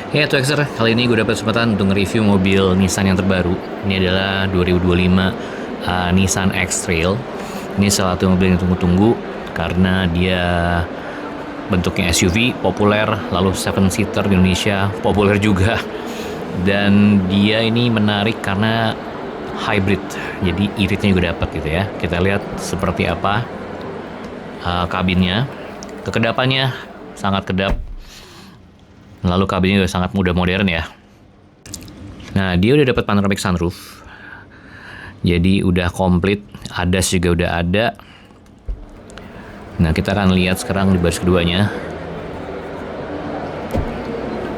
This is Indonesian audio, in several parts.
Ya, Twixer, kali ini gue dapat kesempatan untuk nge-review mobil Nissan yang terbaru. Ini adalah 2025 Nissan X-Trail. Ini salah satu mobil yang tunggu-tunggu karena dia bentuknya SUV, populer, lalu 7-seater di Indonesia, populer juga. Dan dia ini menarik karena hybrid, jadi iritnya juga dapat gitu ya. Kita lihat seperti apa kabinnya. Kekedapannya sangat kedap. Lalu kabinnya juga sangat mudah modern ya. Nah, dia udah dapat panoramic sunroof. Jadi udah komplit, ADAS juga udah ada. Nah, kita akan lihat sekarang di baris keduanya.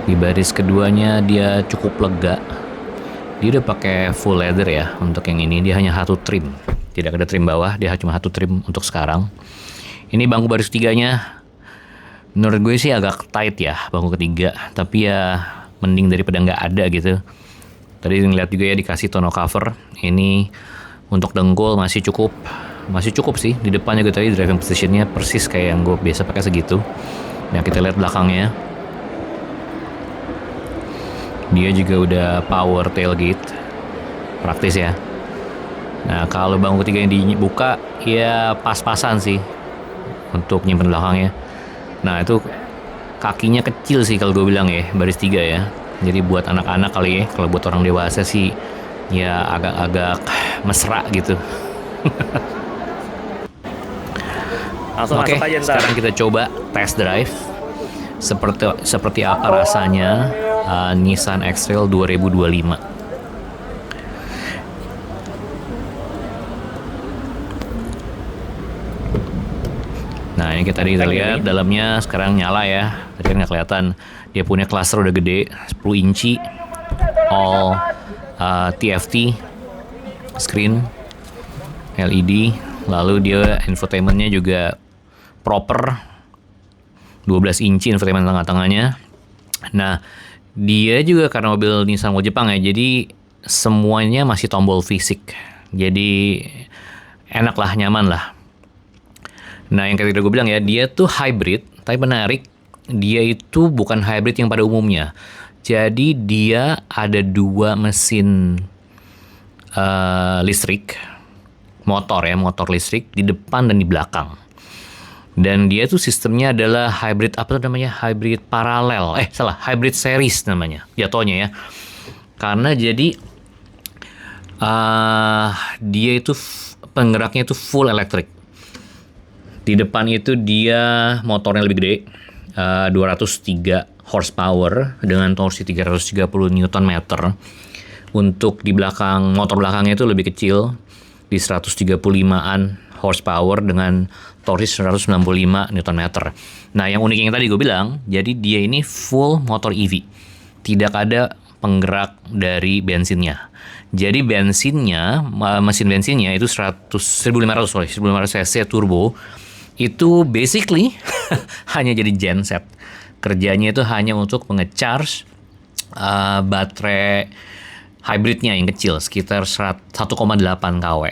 Di baris keduanya dia cukup lega. Dia udah pakai full leather ya untuk yang ini. Dia hanya satu trim, tidak ada trim bawah. Dia cuma satu trim untuk sekarang. Ini bangku baris ketiganya. Menurut gue sih agak tight ya bangku ketiga, tapi ya mending daripada nggak ada gitu. Tadi ngeliat juga ya dikasih tonneau cover. Ini untuk dengkul masih cukup sih. Di depannya gue tadi driving positionnya persis kayak yang gue biasa pakai segitu. Nah, kita lihat belakangnya. Dia juga udah power tailgate, praktis ya. Nah, kalau bangku ketiga yang dibuka ya pas-pasan sih untuk nyimpen belakangnya. Nah, itu kakinya kecil sih kalau gue bilang ya, baris 3 ya. Jadi buat anak-anak kali ya, kalau buat orang dewasa sih ya agak-agak mesra gitu. Langsung Oke, masuk aja ntar. sekarang kita coba test drive seperti apa rasanya Nissan X-Trail 2025. Nah, ini kita lihat dalamnya sekarang nyala ya. Tadi kan nggak kelihatan. Dia punya cluster udah gede, 10 inci, all TFT screen, LED. Lalu dia infotainmentnya juga proper, 12 inci infotainment tengah-tengahnya. Nah, dia juga karena mobil Nissan mobil Jepang ya, jadi semuanya masih tombol fisik. Jadi enak lah, nyaman lah. Nah, yang tadi gue bilang ya, dia tuh hybrid, tapi menarik. Dia itu bukan hybrid yang pada umumnya. Jadi dia ada dua mesin listrik, motor listrik di depan dan di belakang. Dan dia tuh sistemnya adalah hybrid, apa tuh namanya? Hybrid paralel. Hybrid series namanya, jatuhnya ya. Karena jadi dia itu penggeraknya itu full elektrik. Di depan itu dia motornya lebih gede, 203 horsepower dengan torsi 330 Nm. Untuk di belakang, motor belakangnya itu lebih kecil, di 135-an horsepower dengan torsi 195 Nm. Nah, yang uniknya yang tadi gue bilang, jadi dia ini full motor EV. Tidak ada penggerak dari bensinnya. Jadi bensinnya, mesin bensinnya itu 1500 cc turbo. Itu basically hanya jadi genset. Kerjanya itu hanya untuk mengecharge baterai hybridnya yang kecil, sekitar 1,8 kW.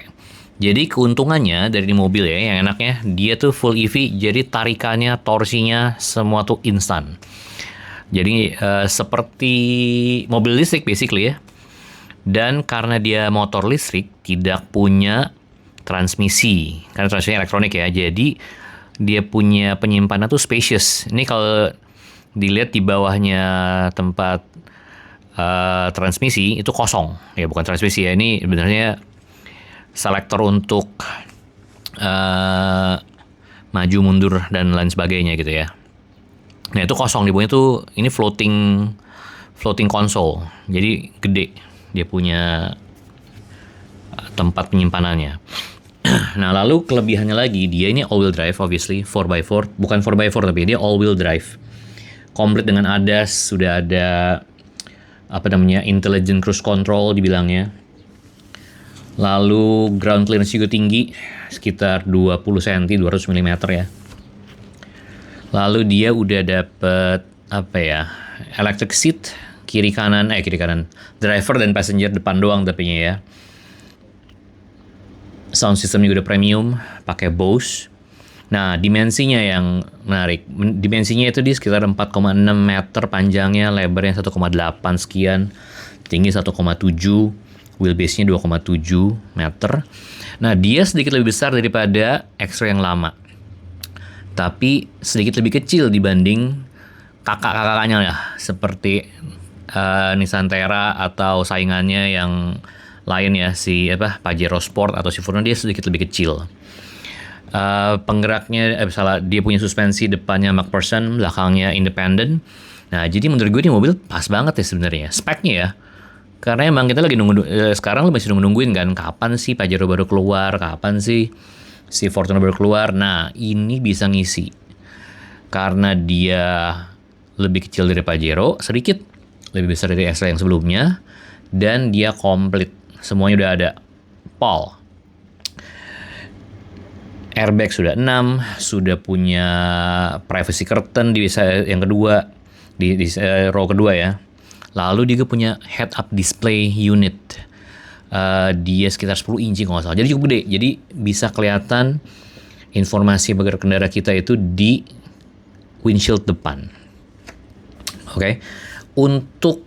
Jadi keuntungannya dari mobil ya, yang enaknya dia tuh full EV, jadi tarikannya, torsinya semua tuh instan. Jadi seperti mobil listrik basically ya. Dan karena dia motor listrik, tidak punya transmisi, karena transmisi elektronik ya, jadi dia punya penyimpanan tuh spacious. Ini kalau dilihat di bawahnya tempat transmisi itu kosong ya, bukan transmisi ya, ini sebenarnya selektor untuk maju mundur dan lain sebagainya gitu ya. Nah, itu kosong, di bawahnya tuh ini floating console, jadi gede dia punya tempat penyimpanannya. Nah, lalu kelebihannya lagi, dia ini all-wheel drive obviously, 4x4. Bukan 4x4 tapi dia all-wheel drive. Komplit dengan ADAS, sudah ada intelligent cruise control dibilangnya. Lalu ground clearance juga tinggi, sekitar 20 cm, 200 mm ya. Lalu dia udah dapet electric seat, kiri kanan, driver dan passenger depan doang tapinya ya. Sound system juga udah premium, pakai Bose. Nah, dimensinya yang menarik. Dimensinya itu di sekitar 4,6 meter panjangnya, lebarnya 1,8 sekian, tinggi 1,7, wheelbase-nya 2,7 meter. Nah, dia sedikit lebih besar daripada X-Ray yang lama. Tapi sedikit lebih kecil dibanding kakak-kakaknya ya, seperti Nissan Terra atau saingannya yang lain ya, si Pajero Sport atau si Fortuner, dia sedikit lebih kecil. Penggeraknya dia punya suspensi depannya MacPherson, belakangnya independent. Nah, jadi menurut gue ini mobil pas banget ya sebenarnya speknya ya. Karena emang kita lagi sekarang lu masih nungguin kan kapan sih Pajero baru keluar, kapan sih si Fortuner baru keluar. Nah, ini bisa ngisi. Karena dia lebih kecil dari Pajero, sedikit lebih besar dari X-Ray yang sebelumnya, dan dia komplit. Semuanya udah ada. Paul. Airbag sudah 6, sudah punya privacy curtain di yang kedua, di row kedua ya. Lalu dia punya head-up display unit. Dia sekitar 10 inci kalau nggak salah. Jadi cukup gede. Jadi bisa kelihatan informasi bagai kendara kita itu di windshield depan. Oke. Untuk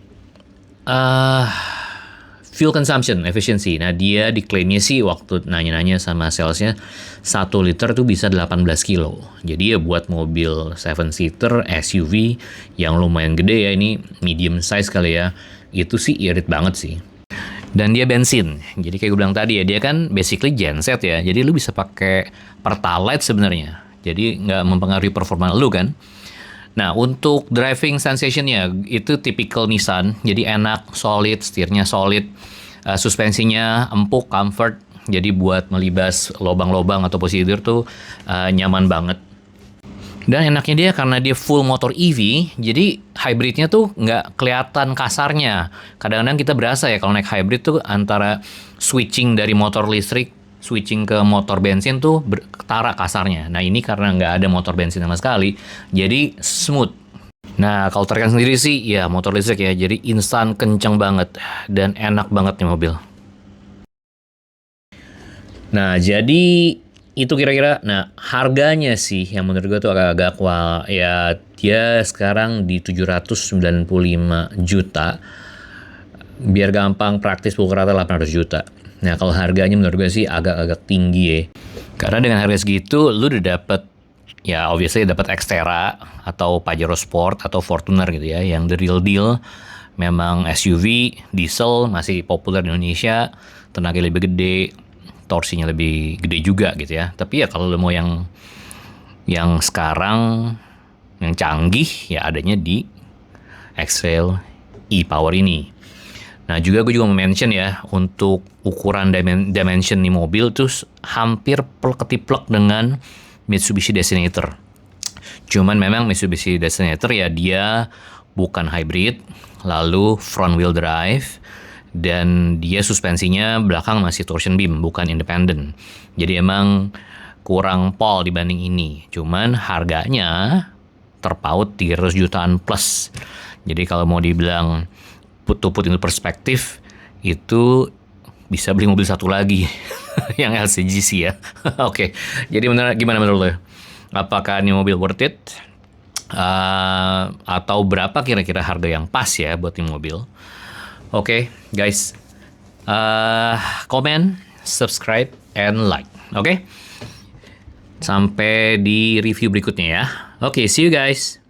fuel consumption, efficiency. Nah, dia diklaimnya sih waktu nanya-nanya sama salesnya 1 liter tuh bisa 18 kilo. Jadi ya buat mobil 7-seater SUV yang lumayan gede ya, ini medium size kali ya, itu sih irit banget sih. Dan dia bensin. Jadi kayak gue bilang tadi ya, dia kan basically genset ya. Jadi lu bisa pakai Pertalite sebenarnya. Jadi nggak mempengaruhi performa lu kan. Nah, untuk driving sensation-nya itu typical Nissan. Jadi enak, solid, setirnya solid, suspensinya empuk, comfort. Jadi buat melibas lobang-lobang atau posisi tidur tuh nyaman banget. Dan enaknya dia karena dia full motor EV, jadi hybridnya tuh nggak kelihatan kasarnya. Kadang-kadang kita berasa ya kalau naik hybrid tuh antara switching dari motor listrik, switching ke motor bensin tuh ketara kasarnya. Nah, ini karena nggak ada motor bensin sama sekali, jadi smooth. Nah, kalau tarikan sendiri sih ya motor listrik ya, jadi instan kenceng banget dan enak banget nih mobil. Nah, jadi itu kira-kira. Nah, harganya sih yang menurut gue tuh agak-agak wah ya, dia sekarang di 795 juta. Biar gampang praktis pukul rata 800 juta. Nah, kalau harganya menurut gue sih agak-agak tinggi ya. Karena dengan harga segitu lu udah dapet ya obviously dapat Xterra atau Pajero Sport atau Fortuner gitu ya, yang the real deal. Memang SUV, diesel masih populer di Indonesia, tenaga lebih gede, torsinya lebih gede juga gitu ya. Tapi ya kalau lo mau yang sekarang yang canggih ya adanya di X-Trail e-Power ini. Nah, juga gue juga mau mention ya, untuk ukuran dimension nih mobil tuh hampir plek-ketiplek dengan Mitsubishi Designator. Cuman memang Mitsubishi Designator ya dia bukan hybrid, lalu front wheel drive, dan dia suspensinya belakang masih torsion beam, bukan independent. Jadi emang kurang pol dibanding ini. Cuman harganya terpaut 300 jutaan plus. Jadi kalau mau dibilang put into perspektif, itu bisa beli mobil satu lagi yang LCGC ya. Oke, jadi gimana menurut lo? Apakah ini mobil worth it? Atau berapa kira-kira harga yang pas ya buat ini mobil? Oke, guys, komen, subscribe, and like. Oke, sampai di review berikutnya ya. Oke, see you guys.